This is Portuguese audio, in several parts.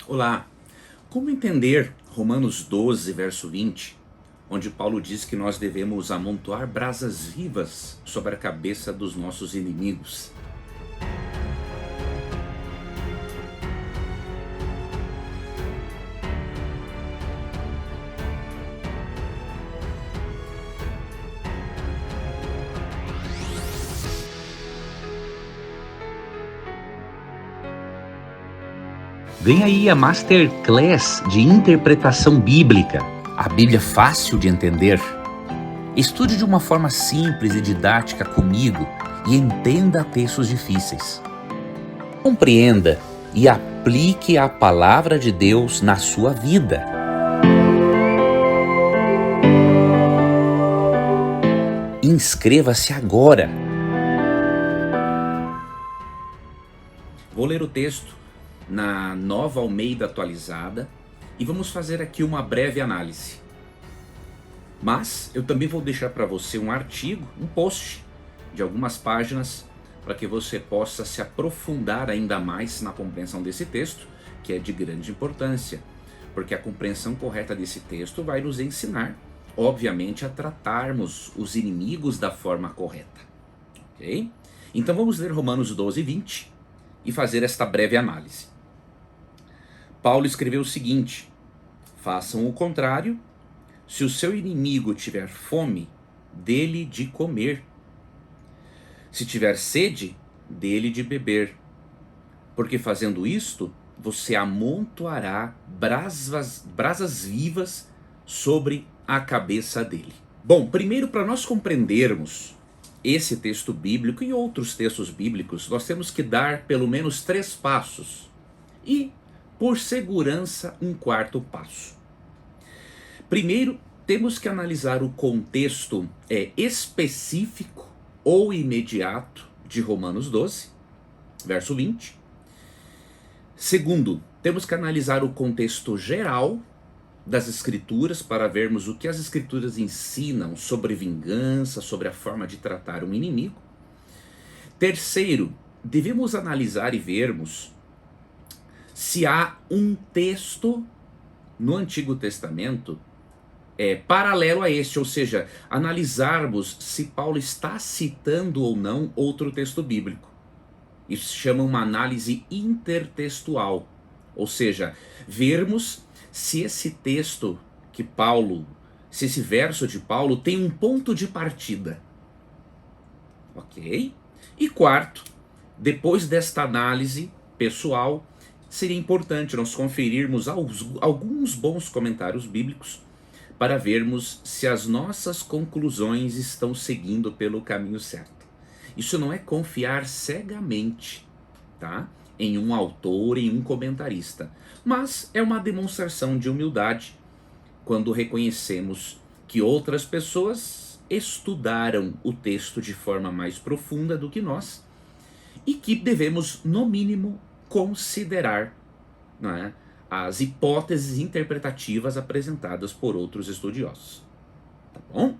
Olá, como entender Romanos 12, verso 20, onde Paulo diz que nós devemos amontoar brasas vivas sobre a cabeça dos nossos inimigos? Vem aí a Masterclass de Interpretação Bíblica, a Bíblia fácil de entender. Estude de uma forma simples e didática comigo e entenda textos difíceis. Compreenda e aplique a palavra de Deus na sua vida. Inscreva-se agora. Vou ler o texto na Nova Almeida Atualizada e vamos fazer aqui uma breve análise. Mas eu também vou deixar para você um artigo, um post de algumas páginas para que você possa se aprofundar ainda mais na compreensão desse texto, que é de grande importância, porque a compreensão correta desse texto vai nos ensinar, obviamente, a tratarmos os inimigos da forma correta. Ok? Então vamos ler Romanos 12, 20 e fazer esta breve análise. Paulo escreveu o seguinte: façam o contrário. Se o seu inimigo tiver fome, dê-lhe de comer. Se tiver sede, dê-lhe de beber. Porque fazendo isto, você amontoará brasas vivas sobre a cabeça dele. Bom, primeiro, para nós compreendermos esse texto bíblico e outros textos bíblicos, nós temos que dar pelo menos 3 passos. E, por segurança, um 4º passo. Primeiro, temos que analisar o contexto específico ou imediato de Romanos 12, verso 20. Segundo, temos que analisar o contexto geral das Escrituras para vermos o que as Escrituras ensinam sobre vingança, sobre a forma de tratar um inimigo. Terceiro, devemos analisar e vermos se há um texto no Antigo Testamento paralelo a este, ou seja, analisarmos se Paulo está citando ou não outro texto bíblico. Isso se chama uma análise intertextual, ou seja, vermos se esse texto que Paulo, se esse verso de Paulo tem um ponto de partida. Ok? E quarto, depois desta análise pessoal, seria importante nós conferirmos alguns bons comentários bíblicos para vermos se as nossas conclusões estão seguindo pelo caminho certo. Isso não é confiar cegamente, tá? Em um autor, em um comentarista, mas é uma demonstração de humildade quando reconhecemos que outras pessoas estudaram o texto de forma mais profunda do que nós e que devemos, no mínimo, considerar, não é, as hipóteses interpretativas apresentadas por outros estudiosos. Tá bom?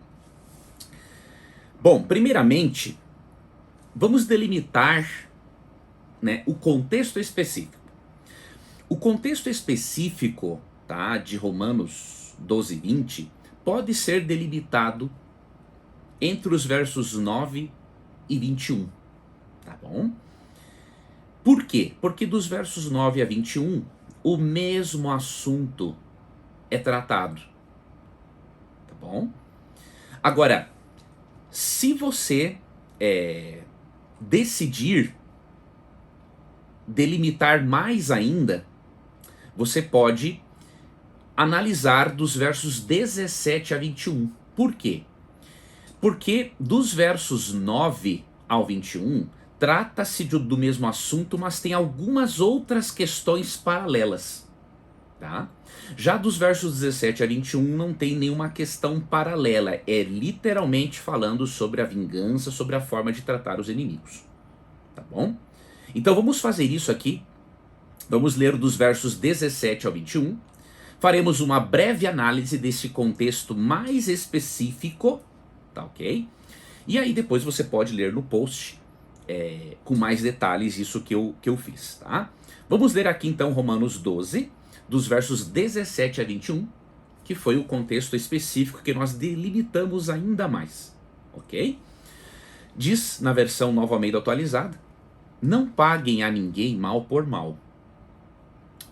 Bom, primeiramente, vamos delimitar, né, o contexto específico. O contexto específico, tá, de Romanos 12, 20 pode ser delimitado entre os versos 9 e 21. Tá bom? Por quê? Porque dos versos 9 a 21, o mesmo assunto é tratado. Tá bom? Agora, se você decidir delimitar mais ainda, você pode analisar dos versos 17 a 21. Por quê? Porque dos versos 9 ao 21, trata-se do mesmo assunto, mas tem algumas outras questões paralelas. Tá? Já dos versos 17 a 21 não tem nenhuma questão paralela, é literalmente falando sobre a vingança, sobre a forma de tratar os inimigos. Tá bom? Então vamos fazer isso aqui. Vamos ler dos versos 17 ao 21. Faremos uma breve análise desse contexto mais específico, tá ok? E aí depois você pode ler no post com mais detalhes isso que eu fiz, tá? Vamos ler aqui então Romanos 12, dos versos 17 a 21, que foi o contexto específico que nós delimitamos ainda mais, ok? Diz na versão Nova Almeida atualizada: não paguem a ninguém mal por mal.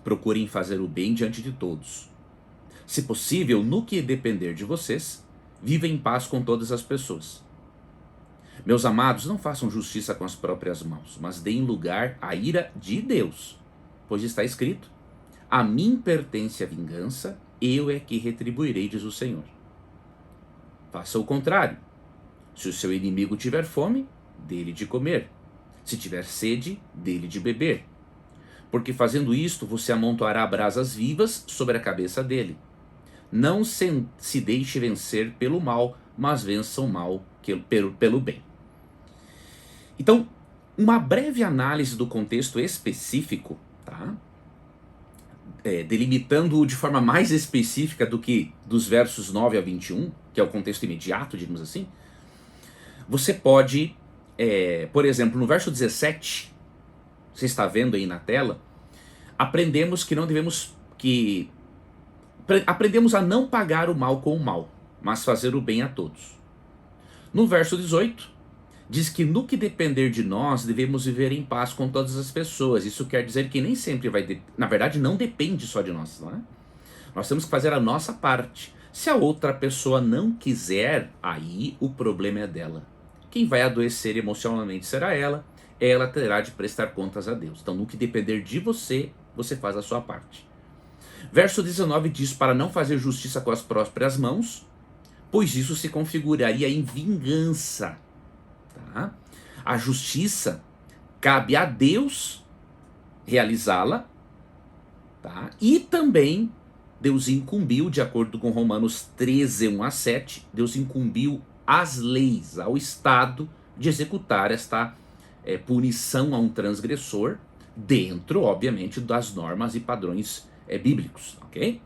Procurem fazer o bem diante de todos. Se possível, no que depender de vocês, vivem em paz com todas as pessoas. Meus amados, não façam justiça com as próprias mãos, mas deem lugar à ira de Deus. Pois está escrito: a mim pertence a vingança, eu é que retribuirei, diz o Senhor. Faça o contrário. Se o seu inimigo tiver fome, dê-lhe de comer. Se tiver sede, dê-lhe de beber. Porque fazendo isto, você amontoará brasas vivas sobre a cabeça dele. Não se deixe vencer pelo mal, mas vença o mal pelo bem. Então, uma breve análise do contexto específico, tá? Delimitando-o de forma mais específica do que dos versos 9 a 21, que é o contexto imediato, digamos assim. Você pode, por exemplo, no verso 17, você está vendo aí na tela, aprendemos que não devemos, aprendemos a não pagar o mal com o mal, mas fazer o bem a todos. No verso 18, diz que no que depender de nós, devemos viver em paz com todas as pessoas. Isso quer dizer que nem sempre na verdade não depende só de nós, não é? Nós temos que fazer a nossa parte. Se a outra pessoa não quiser, aí o problema é dela. Quem vai adoecer emocionalmente será ela terá de prestar contas a Deus. Então, no que depender de você, você faz a sua parte. Verso 19 diz: para não fazer justiça com as próprias mãos, pois isso se configuraria em vingança. Tá? A justiça cabe a Deus realizá-la, tá? E também Deus incumbiu, de acordo com Romanos 13, 1 a 7, Deus incumbiu as leis, ao Estado, de executar esta punição a um transgressor, dentro, obviamente, das normas e padrões bíblicos, ok?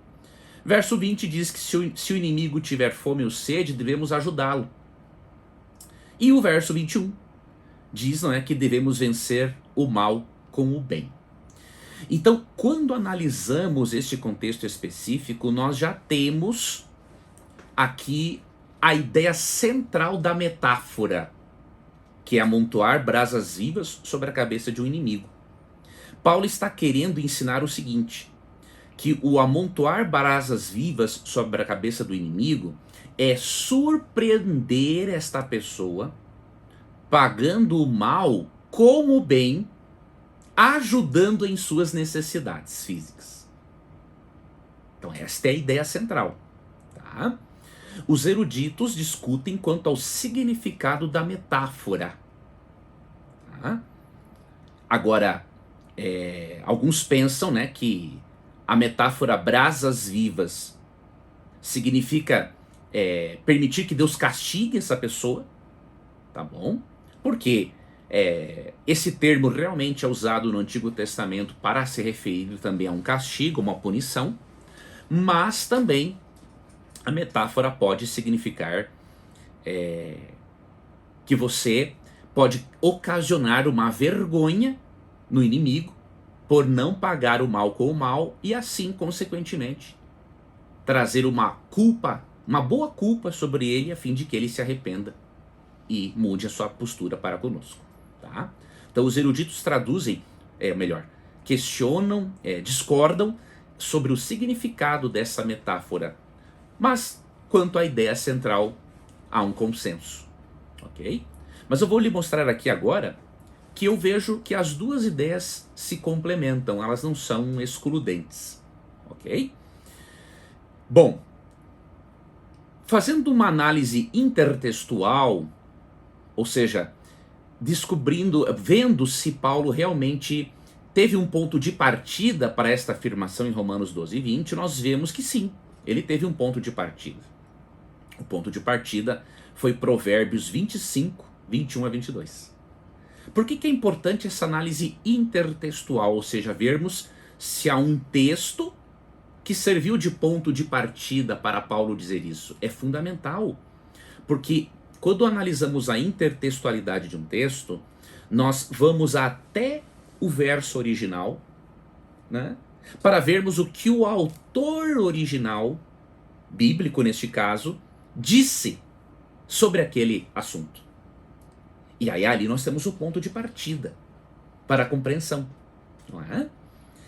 Verso 20 diz que se o inimigo tiver fome ou sede, devemos ajudá-lo. E o verso 21 diz, não é, que devemos vencer o mal com o bem. Então, quando analisamos este contexto específico, nós já temos aqui a ideia central da metáfora, que é amontoar brasas vivas sobre a cabeça de um inimigo. Paulo está querendo ensinar o seguinte: que o amontoar brasas vivas sobre a cabeça do inimigo é surpreender esta pessoa, pagando o mal com o bem, ajudando em suas necessidades físicas. Então esta é a ideia central, tá? Os eruditos discutem quanto ao significado da metáfora, tá? Agora, alguns pensam, né, que a metáfora brasas vivas significa permitir que Deus castigue essa pessoa, tá bom? Porque esse termo realmente é usado no Antigo Testamento para se referir também a um castigo, uma punição, mas também a metáfora pode significar que você pode ocasionar uma vergonha no inimigo por não pagar o mal com o mal e assim, consequentemente, trazer uma culpa, uma boa culpa sobre ele, a fim de que ele se arrependa e mude a sua postura para conosco, tá? Então os eruditos traduzem, questionam, discordam sobre o significado dessa metáfora, mas quanto à ideia central há um consenso, ok? Mas eu vou lhe mostrar aqui agora que eu vejo que as duas ideias se complementam, elas não são excludentes, ok? Bom, fazendo uma análise intertextual, ou seja, vendo se Paulo realmente teve um ponto de partida para esta afirmação em Romanos 12 e 20, nós vemos que sim, ele teve um ponto de partida. O ponto de partida foi Provérbios 25, 21 a 22. Por que é importante essa análise intertextual, ou seja, vermos se há um texto que serviu de ponto de partida para Paulo dizer isso? É fundamental, porque quando analisamos a intertextualidade de um texto, nós vamos até o verso original, né? Para vermos o que o autor original, bíblico neste caso, disse sobre aquele assunto. E aí ali nós temos o ponto de partida para a compreensão, não é?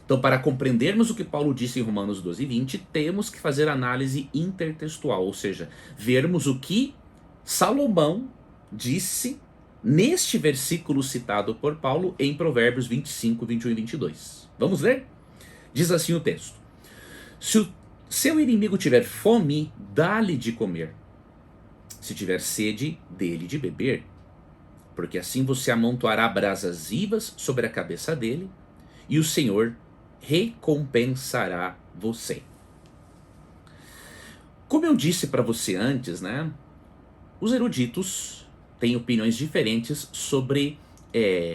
Então, para compreendermos o que Paulo disse em Romanos 12:20, temos que fazer análise intertextual, ou seja, vermos o que Salomão disse neste versículo citado por Paulo em Provérbios 25, 21 e 22. Vamos ler? Diz assim o texto: se o seu inimigo tiver fome, dá-lhe de comer. Se tiver sede, dê-lhe de beber. Porque assim você amontoará brasas vivas sobre a cabeça dele, e o Senhor recompensará você. Como eu disse para você antes, né? Os eruditos têm opiniões diferentes sobre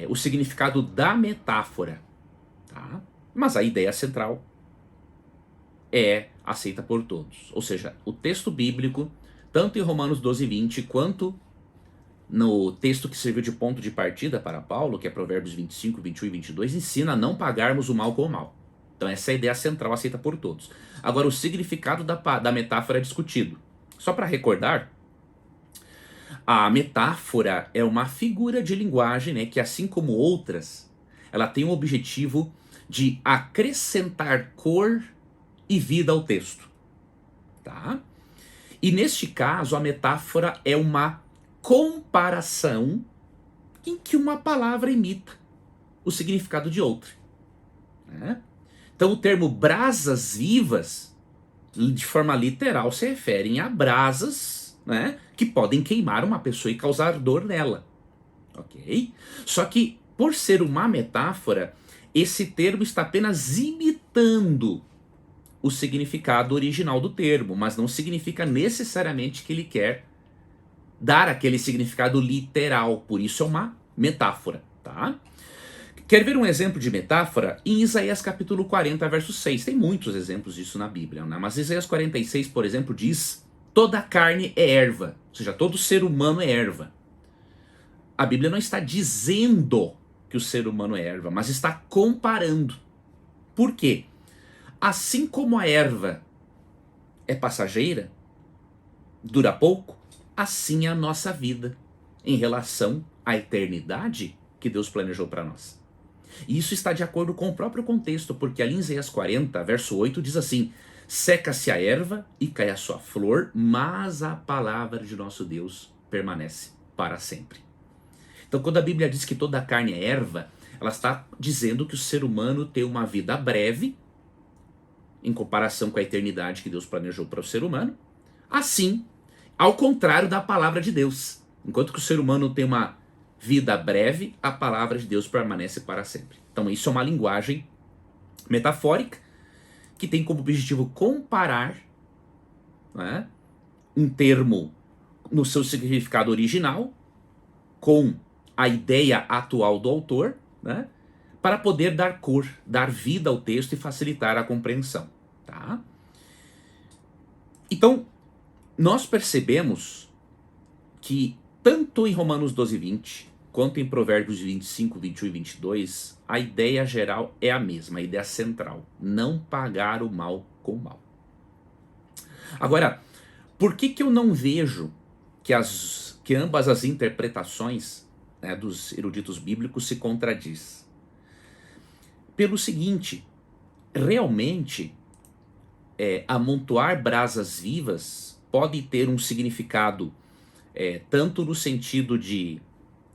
o significado da metáfora, tá? Mas a ideia central é aceita por todos. Ou seja, o texto bíblico, tanto em Romanos 12:20 quanto no texto que serviu de ponto de partida para Paulo, que é Provérbios 25, 21 e 22, ensina a não pagarmos o mal com o mal. Então essa é a ideia central aceita por todos. Agora, o significado da metáfora é discutido. Só para recordar, a metáfora é uma figura de linguagem, né, que assim como outras, ela tem o objetivo de acrescentar cor e vida ao texto, tá? E neste caso, a metáfora é uma comparação em que uma palavra imita o significado de outra, né? Então o termo brasas vivas, de forma literal, se referem a brasas, né, que podem queimar uma pessoa e causar dor nela, ok? Só que, por ser uma metáfora, esse termo está apenas imitando o significado original do termo, mas não significa necessariamente que ele quer dar aquele significado literal, por isso é uma metáfora, tá? Quer ver um exemplo de metáfora? Em Isaías capítulo 40, verso 6. Tem muitos exemplos disso na Bíblia, né? Mas Isaías 46, por exemplo, diz: toda a carne é erva, ou seja, todo ser humano é erva. A Bíblia não está dizendo que o ser humano é erva, mas está comparando. Por quê? Assim como a erva é passageira, dura pouco, assim é a nossa vida em relação à eternidade que Deus planejou para nós. E isso está de acordo com o próprio contexto, porque ali em Isaías 40, verso 8, diz assim: seca-se a erva e cai a sua flor, mas a palavra de nosso Deus permanece para sempre. Então, quando a Bíblia diz que toda a carne é erva, ela está dizendo que o ser humano tem uma vida breve, em comparação com a eternidade que Deus planejou para o ser humano. Assim, ao contrário da palavra de Deus. Enquanto que o ser humano tem uma vida breve, a palavra de Deus permanece para sempre. Então isso é uma linguagem metafórica que tem como objetivo comparar, né, um termo no seu significado original com a ideia atual do autor, né, para poder dar cor, dar vida ao texto e facilitar a compreensão, tá? Então, nós percebemos que tanto em Romanos 12:20 quanto em Provérbios 25, 21 e 22, a ideia geral é a mesma, a ideia central: não pagar o mal com o mal. Agora, por que eu não vejo que ambas as interpretações, né, dos eruditos bíblicos se contradiz? Pelo seguinte, realmente, amontoar brasas vivas pode ter um significado tanto no sentido de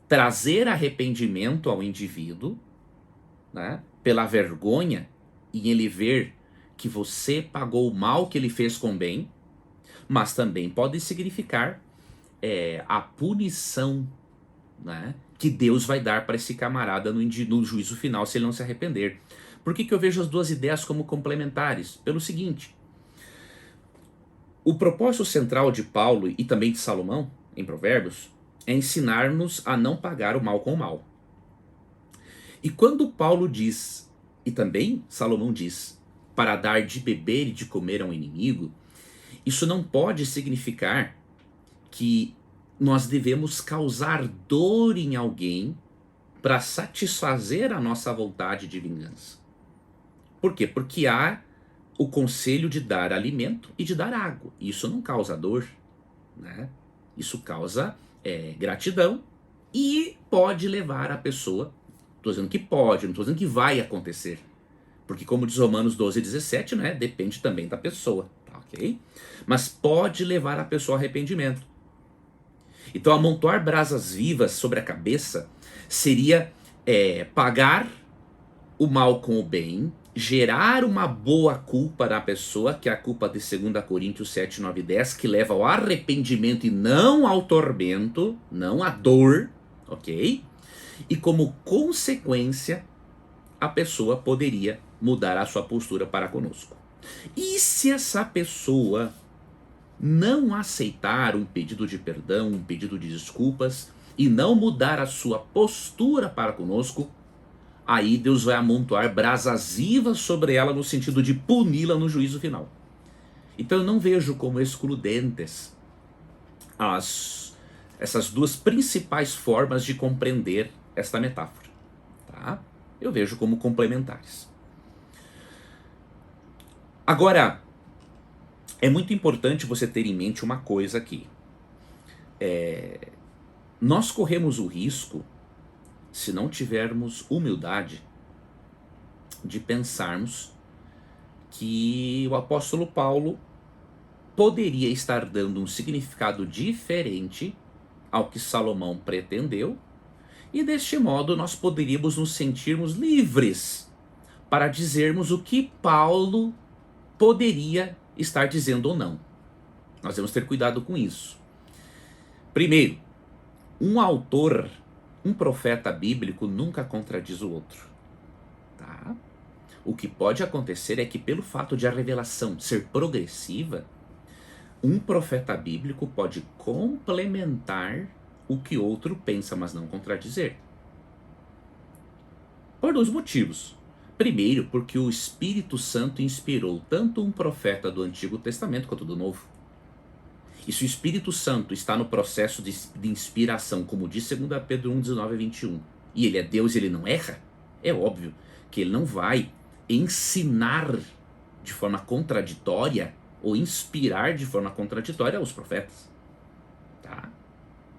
trazer arrependimento ao indivíduo, né, pela vergonha em ele ver que você pagou o mal que ele fez com bem, mas também pode significar a punição, né, que Deus vai dar para esse camarada no juízo final se ele não se arrepender. Por que eu vejo as duas ideias como complementares? Pelo seguinte: o propósito central de Paulo e também de Salomão, em Provérbios, é ensinar-nos a não pagar o mal com o mal. E quando Paulo diz, e também Salomão diz, para dar de beber e de comer a um inimigo, isso não pode significar que nós devemos causar dor em alguém para satisfazer a nossa vontade de vingança. Por quê? Porque há o conselho de dar alimento e de dar água. Isso não causa dor, né? Isso causa gratidão e pode levar a pessoa, estou dizendo que pode, não estou dizendo que vai acontecer, porque como diz Romanos 12:17, né, depende também da pessoa, tá, ok? Mas pode levar a pessoa ao arrependimento. Então amontoar brasas vivas sobre a cabeça seria pagar o mal com o bem, gerar uma boa culpa na pessoa, que é a culpa de 2 Coríntios 7, 9 e 10, que leva ao arrependimento e não ao tormento, não à dor, ok? E como consequência, a pessoa poderia mudar a sua postura para conosco. E se essa pessoa não aceitar um pedido de perdão, um pedido de desculpas, e não mudar a sua postura para conosco, aí Deus vai amontoar brasas vivas sobre ela no sentido de puni-la no juízo final. Então eu não vejo como excludentes essas duas principais formas de compreender esta metáfora, tá? Eu vejo como complementares. Agora, é muito importante você ter em mente uma coisa aqui. Nós corremos o risco, se não tivermos humildade, de pensarmos que o apóstolo Paulo poderia estar dando um significado diferente ao que Salomão pretendeu, e deste modo nós poderíamos nos sentirmos livres para dizermos o que Paulo poderia estar dizendo ou não. Nós temos que ter cuidado com isso. Primeiro, um autor, um profeta bíblico nunca contradiz o outro, tá? O que pode acontecer é que, pelo fato de a revelação ser progressiva, um profeta bíblico pode complementar o que outro pensa, mas não contradizer. Por dois motivos. Primeiro, porque o Espírito Santo inspirou tanto um profeta do Antigo Testamento quanto do Novo. E se o Espírito Santo está no processo de inspiração, como diz 2 Pedro 1, 19 e 21, e ele é Deus e ele não erra, é óbvio que ele não vai ensinar de forma contraditória ou inspirar de forma contraditória aos profetas. Tá?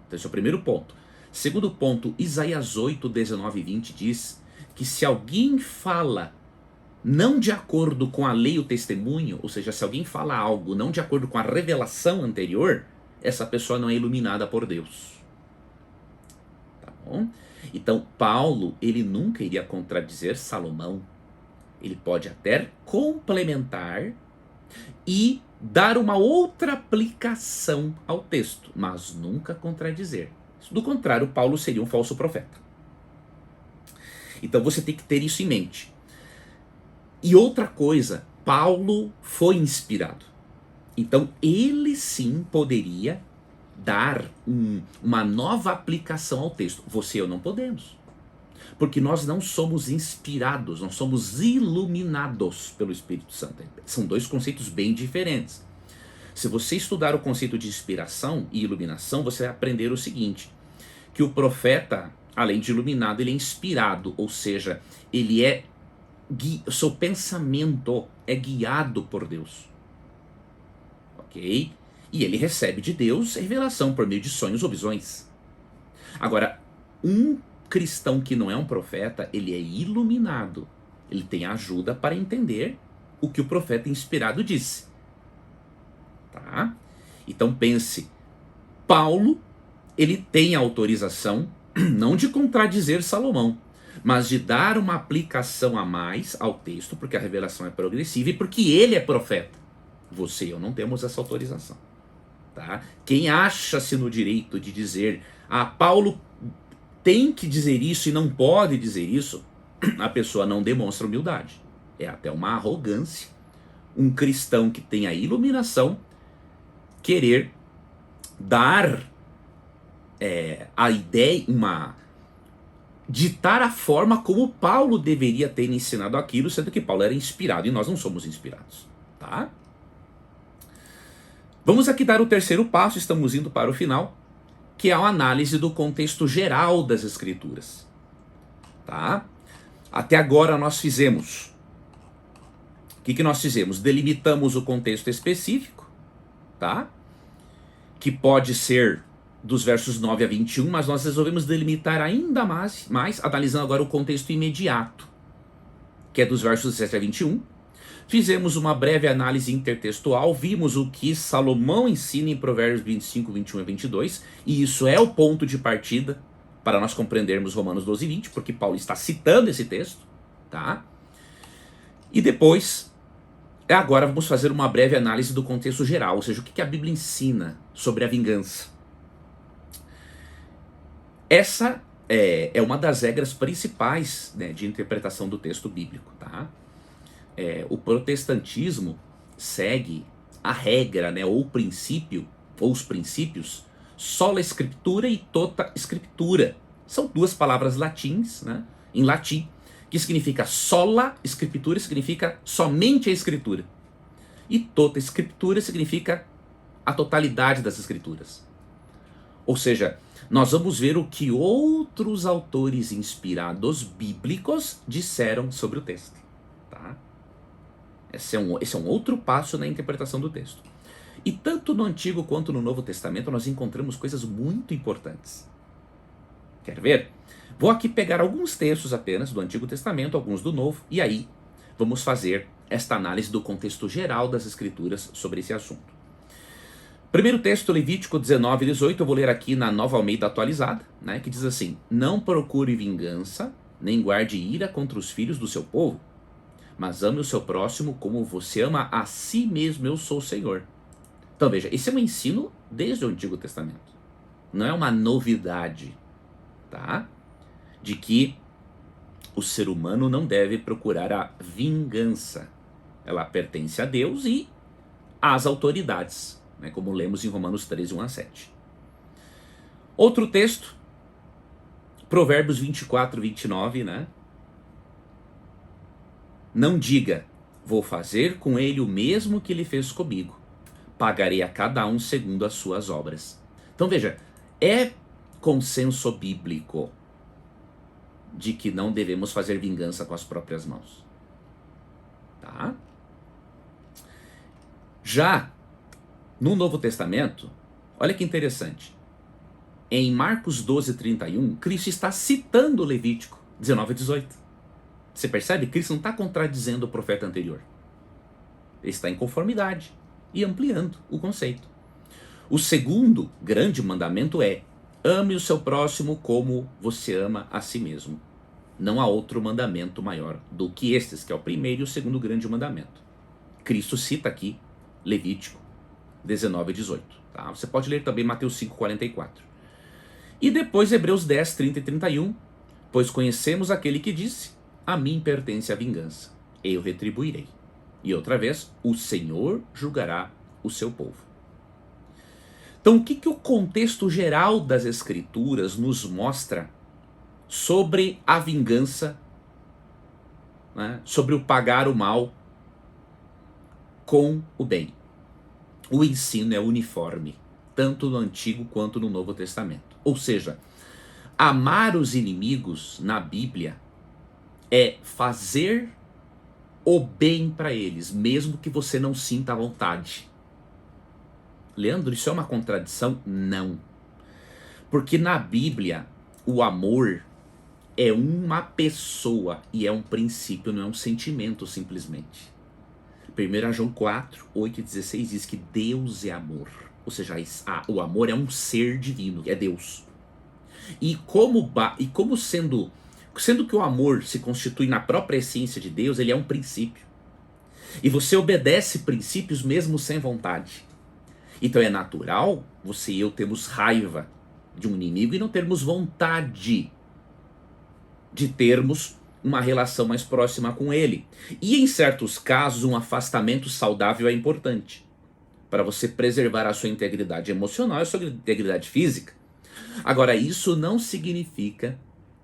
Então esse é o primeiro ponto. Segundo ponto, Isaías 8, 19 e 20 diz que se alguém fala não de acordo com a lei e o testemunho, ou seja, se alguém fala algo não de acordo com a revelação anterior, essa pessoa não é iluminada por Deus. Tá bom? Então Paulo, ele nunca iria contradizer Salomão. Ele pode até complementar e dar uma outra aplicação ao texto, mas nunca contradizer. Do contrário, Paulo seria um falso profeta. Então você tem que ter isso em mente. E outra coisa, Paulo foi inspirado. Então ele sim poderia dar uma nova aplicação ao texto. Você e eu não podemos. Porque nós não somos inspirados, nós somos iluminados pelo Espírito Santo. São dois conceitos bem diferentes. Se você estudar o conceito de inspiração e iluminação, você vai aprender o seguinte, que o profeta, além de iluminado, ele é inspirado, ou seja, ele é o seu pensamento é guiado por Deus. Ok? E ele recebe de Deus revelação por meio de sonhos ou visões. Agora, um cristão que não é um profeta, ele é iluminado. Ele tem ajuda para entender o que o profeta inspirado disse. Tá? Então pense, Paulo, ele tem autorização não de contradizer Salomão, mas de dar uma aplicação a mais ao texto, porque a revelação é progressiva e porque ele é profeta. Você e eu não temos essa autorização. Tá? Quem acha-se no direito de dizer, Paulo tem que dizer isso e não pode dizer isso, a pessoa não demonstra humildade. É até uma arrogância. Um cristão que tem a iluminação querer dar a ideia, ditar a forma como Paulo deveria ter ensinado aquilo, sendo que Paulo era inspirado e nós não somos inspirados, tá? Vamos aqui dar o terceiro passo, estamos indo para o final, que é a análise do contexto geral das Escrituras, tá? Até agora nós fizemos que nós fizemos? Delimitamos o contexto específico, tá? Que pode ser dos versos 9 a 21, mas nós resolvemos delimitar ainda mais analisando agora o contexto imediato, que é dos versos 17 a 21. Fizemos uma breve análise intertextual, vimos o que Salomão ensina em Provérbios 25, 21 e 22, e isso é o ponto de partida para nós compreendermos Romanos 12 e 20, porque Paulo está citando esse texto, tá? E depois, agora vamos fazer uma breve análise do contexto geral, ou seja, o que a Bíblia ensina sobre a vingança. Essa é uma das regras principais, né, de interpretação do texto bíblico, tá? O protestantismo segue a regra, né, ou o princípio, ou os princípios, sola scriptura e tota scriptura. São duas palavras latins, né, em latim, que significa sola scriptura, significa somente a escritura. E tota scriptura significa a totalidade das escrituras. Ou seja, nós vamos ver o que outros autores inspirados bíblicos disseram sobre o texto, tá? Esse é um outro passo na interpretação do texto. E tanto no Antigo quanto no Novo Testamento nós encontramos coisas muito importantes. Quer ver? Vou aqui pegar alguns textos apenas do Antigo Testamento, alguns do Novo, e aí vamos fazer esta análise do contexto geral das Escrituras sobre esse assunto. Primeiro texto, Levítico 19, 18, eu vou ler aqui na Nova Almeida atualizada, né, que diz assim: não procure vingança, nem guarde ira contra os filhos do seu povo, mas ame o seu próximo como você ama a si mesmo, eu sou o Senhor. Então veja, esse é um ensino desde o Antigo Testamento. Não é uma novidade, tá? De que o ser humano não deve procurar a vingança. Ela pertence a Deus e às autoridades, né, como lemos em Romanos 13, 1 a 7. Outro texto, Provérbios 24, 29, né? Não diga, vou fazer com ele o mesmo que ele fez comigo. Pagarei a cada um segundo as suas obras. Então veja, é consenso bíblico de que não devemos fazer vingança com as próprias mãos. Tá? Já no Novo Testamento, olha que interessante. Em Marcos 12, 31, Cristo está citando Levítico 19 e 18. Você percebe? Cristo não está contradizendo o profeta anterior. Ele está em conformidade e ampliando o conceito. O segundo grande mandamento é: ame o seu próximo como você ama a si mesmo. Não há outro mandamento maior do que estes, que é o primeiro e o segundo grande mandamento. Cristo cita aqui Levítico 19 e 18. Tá? Você pode ler também Mateus 5, 44. E depois Hebreus 10, 30 e 31. Pois conhecemos aquele que disse: a mim pertence a vingança, eu retribuirei. E outra vez, o Senhor julgará o seu povo. Então, o que o contexto geral das Escrituras nos mostra sobre a vingança, né, sobre o pagar o mal com o bem? O ensino é uniforme, tanto no Antigo quanto no Novo Testamento. Ou seja, amar os inimigos na Bíblia é fazer o bem para eles, mesmo que você não sinta a vontade. Leandro, isso é uma contradição? Não. Porque na Bíblia, o amor é uma pessoa e é um princípio, não é um sentimento simplesmente. 1 João 4, 8 e 16 diz que Deus é amor. Ou seja, o amor é um ser divino, é Deus. E como sendo que o amor se constitui na própria essência de Deus, ele é um princípio. E você obedece princípios mesmo sem vontade. Então é natural você e eu termos raiva de um inimigo e não termos vontade de termos uma relação mais próxima com ele. E em certos casos, um afastamento saudável é importante para você preservar a sua integridade emocional e a sua integridade física. Agora, isso não significa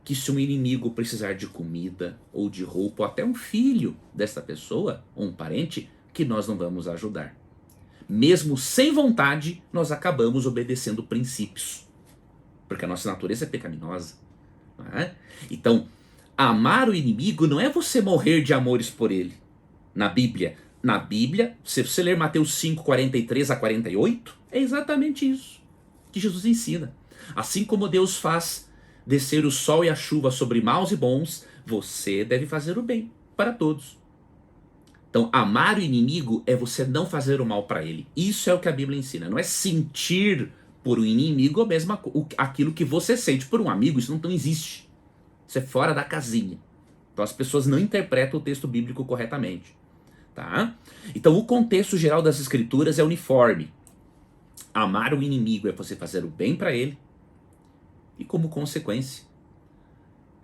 que se um inimigo precisar de comida ou de roupa, ou até um filho dessa pessoa, ou um parente, que nós não vamos ajudar. Mesmo sem vontade, nós acabamos obedecendo princípios, porque a nossa natureza é pecaminosa. Não é? Então, amar o inimigo não é você morrer de amores por ele. na Bíblia. Na Bíblia, se você ler Mateus 5, 43 a 48, é exatamente isso que Jesus ensina. Assim como Deus faz descer o sol e a chuva sobre maus e bons, você deve fazer o bem para todos. Então, amar o inimigo é você não fazer o mal para ele. Isso é o que a Bíblia ensina. Não é sentir por um inimigo aquilo que você sente por um amigo. Isso não existe. Isso é fora da casinha. Então as pessoas não interpretam o texto bíblico corretamente. Tá? Então o contexto geral das escrituras é uniforme. Amar o inimigo é você fazer o bem para ele. E como consequência,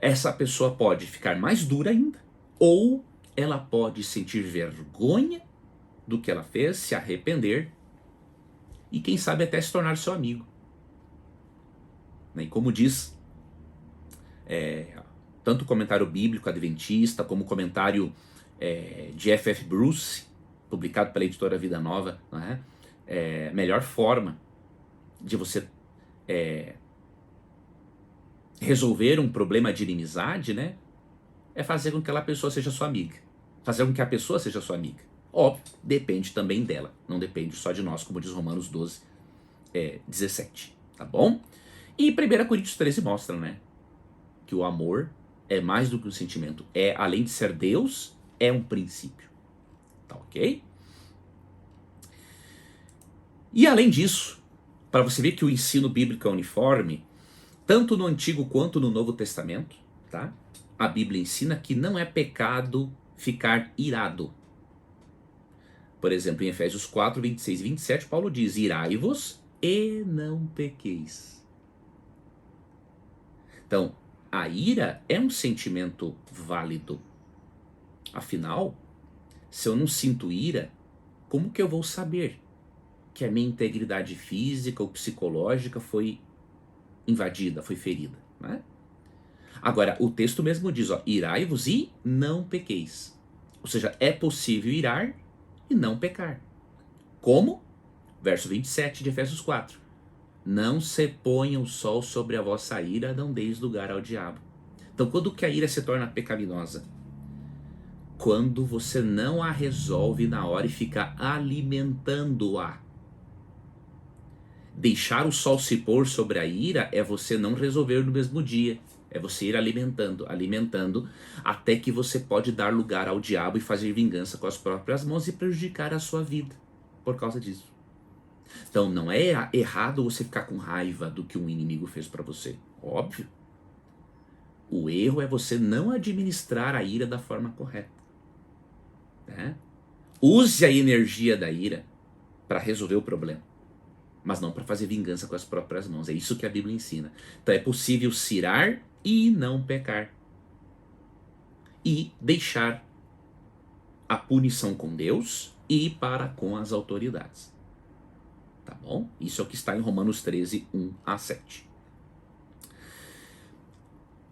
essa pessoa pode ficar mais dura ainda. Ou ela pode sentir vergonha do que ela fez, se arrepender e quem sabe até se tornar seu amigo. E como diz tanto o comentário bíblico adventista como o comentário de F.F. Bruce, publicado pela editora Vida Nova, não é? Melhor forma de você resolver um problema de inimizade, né, é fazer com que aquela pessoa seja sua amiga. Fazer com que a pessoa seja sua amiga. Óbvio, depende também dela. Não depende só de nós, como diz Romanos 12, 17. Tá bom? E 1 Coríntios 13 mostra, né, que o amor é mais do que um sentimento. Além de ser Deus, é um princípio. Tá ok? E além disso, para você ver que o ensino bíblico é uniforme, tanto no Antigo quanto no Novo Testamento, tá? A Bíblia ensina que não é pecado ficar irado. Por exemplo, em Efésios 4, 26 e 27, Paulo diz: irai-vos e não pequeis. Então, a ira é um sentimento válido. Afinal, se eu não sinto ira, como que eu vou saber que a minha integridade física ou psicológica foi invadida, foi ferida, né? Agora, o texto mesmo diz, irai-vos e não pequeis. Ou seja, é possível irar e não pecar. Como? Verso 27 de Efésios 4. Não se ponha o sol sobre a vossa ira, não deis lugar ao diabo. Então, quando que a ira se torna pecaminosa? Quando você não a resolve na hora e fica alimentando-a. Deixar o sol se pôr sobre a ira é você não resolver no mesmo dia. É você ir alimentando, até que você pode dar lugar ao diabo e fazer vingança com as próprias mãos e prejudicar a sua vida por causa disso. Então não é errado você ficar com raiva do que um inimigo fez para você. Óbvio. O erro é você não administrar a ira da forma correta. Né? Use a energia da ira para resolver o problema, mas não para fazer vingança com as próprias mãos. É isso que a Bíblia ensina. Então é possível se irar e não pecar. E deixar a punição com Deus e para com as autoridades. Tá bom? Isso é o que está em Romanos 13, 1 a 7.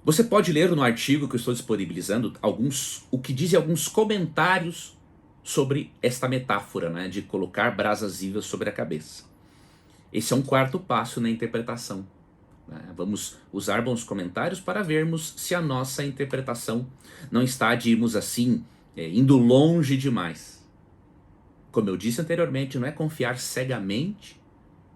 Você pode ler no artigo que eu estou disponibilizando o que dizem alguns comentários sobre esta metáfora, né, de colocar brasas vivas sobre a cabeça. Esse é um quarto passo na interpretação. Vamos usar bons comentários para vermos se a nossa interpretação não está, digamos assim, indo longe demais. Como eu disse anteriormente, não é confiar cegamente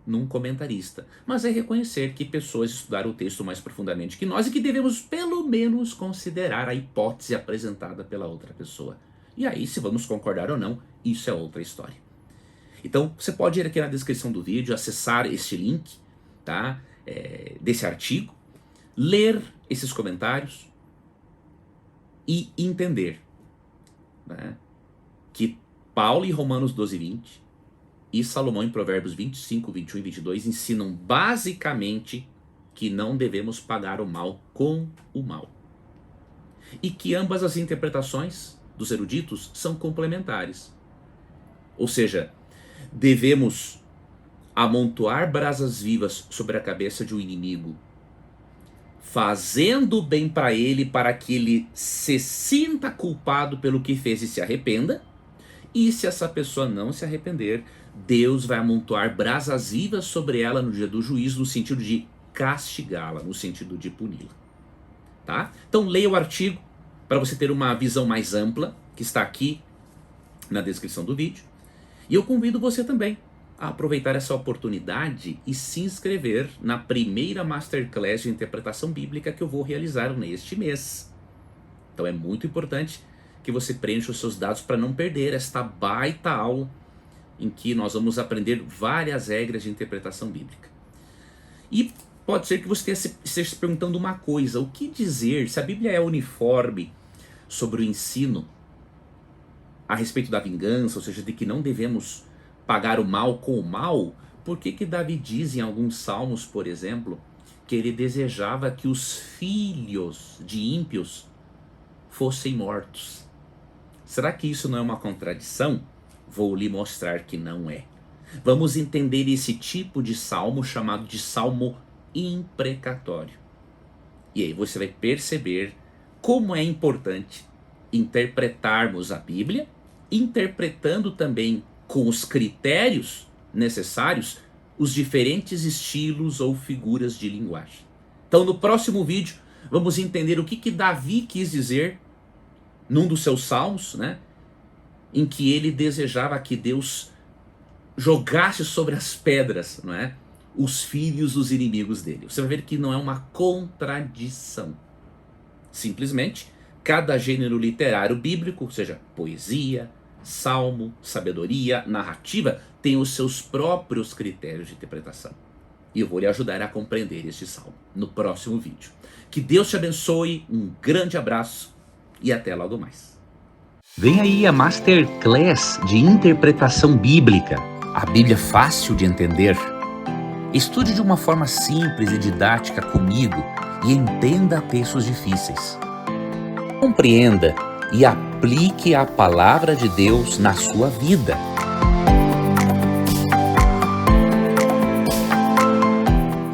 num comentarista, mas é reconhecer que pessoas estudaram o texto mais profundamente que nós e que devemos pelo menos considerar a hipótese apresentada pela outra pessoa. E aí, se vamos concordar ou não, isso é outra história. Então, você pode ir aqui na descrição do vídeo, acessar este link, tá? Desse artigo, ler esses comentários e entender, né, que Paulo em Romanos 12, 20 e Salomão em Provérbios 25, 21 e 22 ensinam basicamente que não devemos pagar o mal com o mal. E que ambas as interpretações dos eruditos são complementares. Ou seja, devemos amontoar brasas vivas sobre a cabeça de um inimigo, fazendo bem para ele, para que ele se sinta culpado pelo que fez e se arrependa. E se essa pessoa não se arrepender, Deus vai amontoar brasas vivas sobre ela no dia do juízo, no sentido de castigá-la, no sentido de puni-la. Tá? Então leia o artigo para você ter uma visão mais ampla, que está aqui na descrição do vídeo. E eu convido você também a aproveitar essa oportunidade e se inscrever na primeira Masterclass de Interpretação Bíblica que eu vou realizar neste mês. Então é muito importante que você preencha os seus dados para não perder esta baita aula em que nós vamos aprender várias regras de interpretação bíblica. E pode ser que você esteja se perguntando uma coisa: o que dizer se a Bíblia é uniforme sobre o ensino a respeito da vingança, ou seja, de que não devemos pagar o mal com o mal? Por que Davi diz em alguns salmos, por exemplo, que ele desejava que os filhos de ímpios fossem mortos? Será que isso não é uma contradição? Vou lhe mostrar que não é. Vamos entender esse tipo de salmo chamado de salmo imprecatório. E aí você vai perceber como é importante interpretarmos a Bíblia, interpretando também com os critérios necessários os diferentes estilos ou figuras de linguagem. Então no próximo vídeo vamos entender o que Davi quis dizer num dos seus salmos, né, em que ele desejava que Deus jogasse sobre as pedras, não é, os filhos dos inimigos dele. Você vai ver que não é uma contradição. Simplesmente, cada gênero literário bíblico, seja poesia, salmo, sabedoria, narrativa, tem os seus próprios critérios de interpretação. E eu vou lhe ajudar a compreender este salmo no próximo vídeo. Que Deus te abençoe, um grande abraço e até logo mais. Vem aí a Masterclass de Interpretação Bíblica. A Bíblia fácil de entender. Estude de uma forma simples e didática comigo e entenda textos difíceis. Compreenda e aplique a palavra de Deus na sua vida.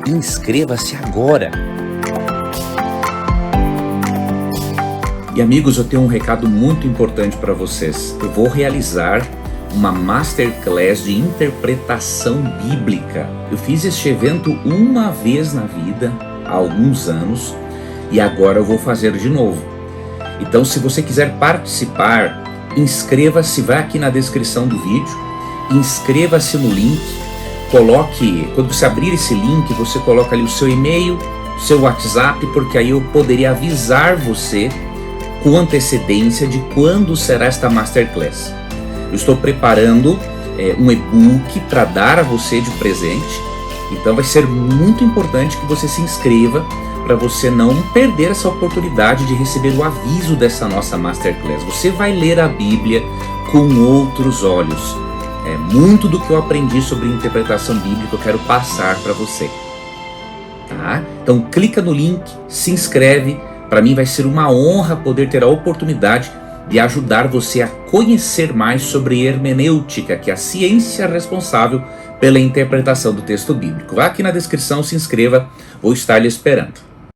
Inscreva-se agora. E amigos, eu tenho um recado muito importante para vocês. Eu vou realizar uma Masterclass de Interpretação Bíblica. Eu fiz este evento uma vez na vida, há alguns anos, e agora eu vou fazer de novo. Então, se você quiser participar, inscreva-se, vai aqui na descrição do vídeo, inscreva-se no link, coloque, quando você abrir esse link, você coloca ali o seu e-mail, o seu WhatsApp, porque aí eu poderia avisar você com antecedência de quando será esta Masterclass. Eu estou preparando um e-book para dar a você de presente, então vai ser muito importante que você se inscreva para você não perder essa oportunidade de receber o aviso dessa nossa Masterclass. Você vai ler a Bíblia com outros olhos. Muito do que eu aprendi sobre interpretação bíblica eu quero passar para você. Tá? Então clica no link, se inscreve. Para mim vai ser uma honra poder ter a oportunidade de ajudar você a conhecer mais sobre hermenêutica, que é a ciência responsável pela interpretação do texto bíblico. Vá aqui na descrição, se inscreva, vou estar lhe esperando.